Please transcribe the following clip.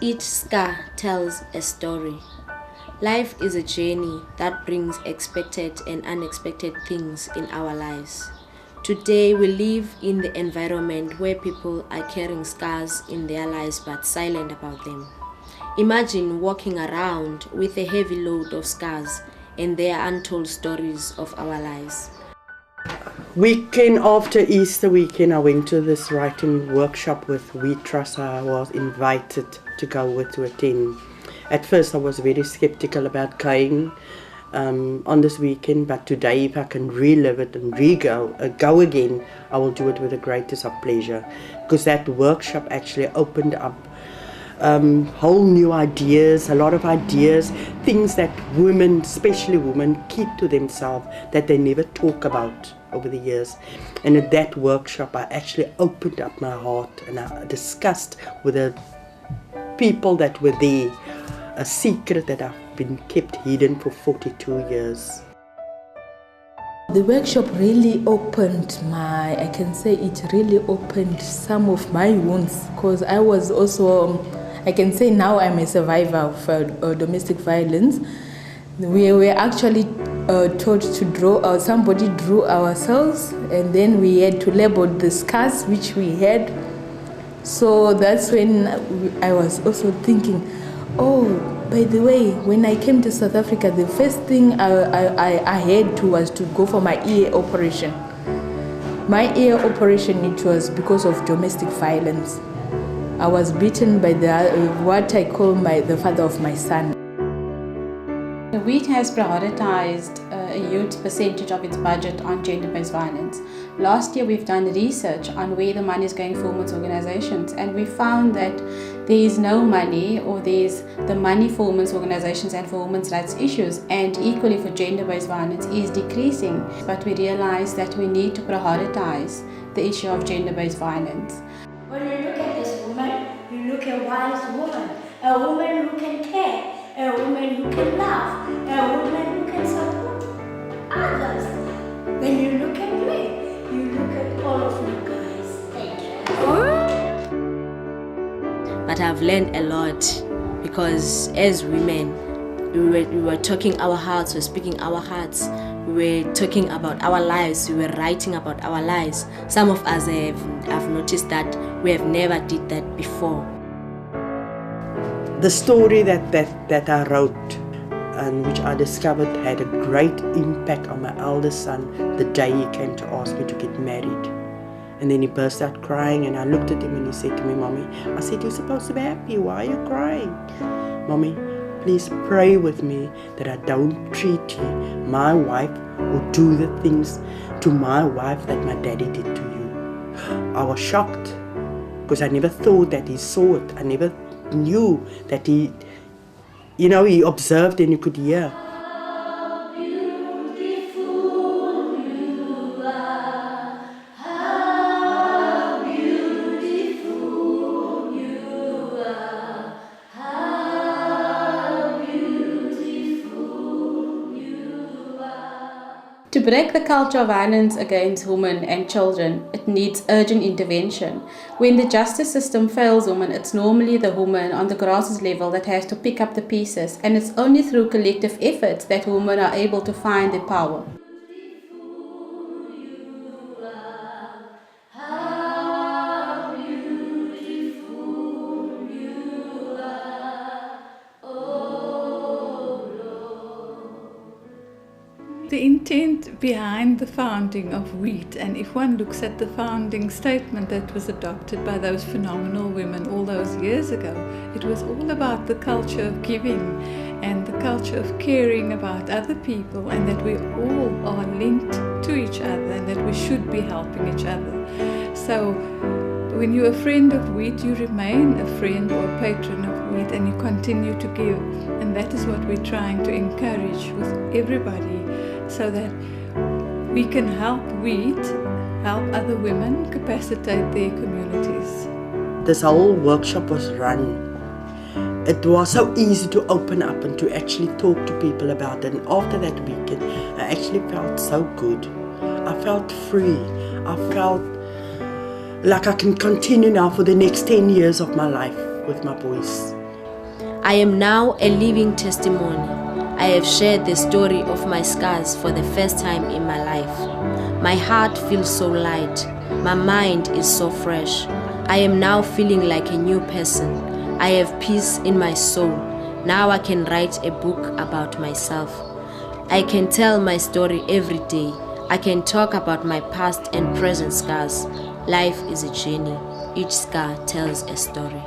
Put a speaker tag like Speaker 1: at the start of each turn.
Speaker 1: Each scar tells a story. Life is a journey that brings expected and unexpected things in our lives. Today we live in the environment where people are carrying scars in their lives but silent about them. Imagine walking around with a heavy load of scars and their untold stories of our lives.
Speaker 2: Weekend after Easter weekend, I went to this writing workshop with We Trust. I was invited to go to attend. At first I was very skeptical about going on this weekend, but today if I can relive it and go again, I will do it with the greatest of pleasure, because that workshop actually opened up whole new ideas, a lot of ideas, things that women, especially women, keep to themselves, that they never talk about over the years. And at that workshop I actually opened up my heart and I discussed with the people that were there a secret that I've been kept hidden for 42 years.
Speaker 3: The workshop really opened it really opened some of my wounds, because I was also, I can say now I'm a survivor of domestic violence. We were actually taught to draw, somebody drew ourselves, and then we had to label the scars which we had. So that's when I was also thinking, oh, by the way, when I came to South Africa, the first thing I had to was to go for my ear operation. My ear operation, it was because of domestic violence. I was beaten by what I call the father of my son.
Speaker 4: The WEAT has prioritized a huge percentage of its budget on gender-based violence. Last year we've done research on where the money is going for women's organizations, and we found that there is no money, or there's the money for women's organizations and for women's rights issues, and equally for gender-based violence is decreasing. But we realized that we need to prioritize the issue of gender-based violence.
Speaker 5: When you look at this woman, you look at a wise woman, a woman who can care, a woman who can love, a woman who can support others. When you look at me, you look at all of you guys. Thank you.
Speaker 1: But I've learned a lot, because as women, we were talking our hearts, we were speaking our hearts, we were talking about our lives, we were writing about our lives. Some of us have noticed that we have never did that before.
Speaker 2: The story that I wrote and which I discovered had a great impact on my eldest son the day he came to ask me to get married. And then he burst out crying, and I looked at him and he said to me, "Mommy," I said, "you're supposed to be happy, why are you crying?" "Mommy, please pray with me that I don't treat you, my wife, or do the things to my wife that my daddy did to you." I was shocked, because I never thought that he saw it. I never knew that he observed and he could hear.
Speaker 4: To break the culture of violence against women and children, it needs urgent intervention. When the justice system fails women, it's normally the woman on the grassroots level that has to pick up the pieces, and it's only through collective efforts that women are able to find their power.
Speaker 6: The intent behind the founding of WEAT, and if one looks at the founding statement that was adopted by those phenomenal women all those years ago, it was all about the culture of giving and the culture of caring about other people, and that we all are linked to each other and that we should be helping each other. So when you're a friend of WEAT, you remain a friend or a patron of WEAT, and you continue to give. And that is what we're trying to encourage with everybody, so that we can help WEAT, help other women, capacitate their communities.
Speaker 2: This whole workshop was run. It was so easy to open up and to actually talk to people about it. And after that weekend, I actually felt so good. I felt free. I felt like I can continue now for the next 10 years of my life with my boys.
Speaker 1: I am now a living testimony. I have shared the story of my scars for the first time in my life. My heart feels so light. My mind is so fresh. I am now feeling like a new person. I have peace in my soul. Now I can write a book about myself. I can tell my story every day. I can talk about my past and present scars. Life is a journey. Each scar tells a story.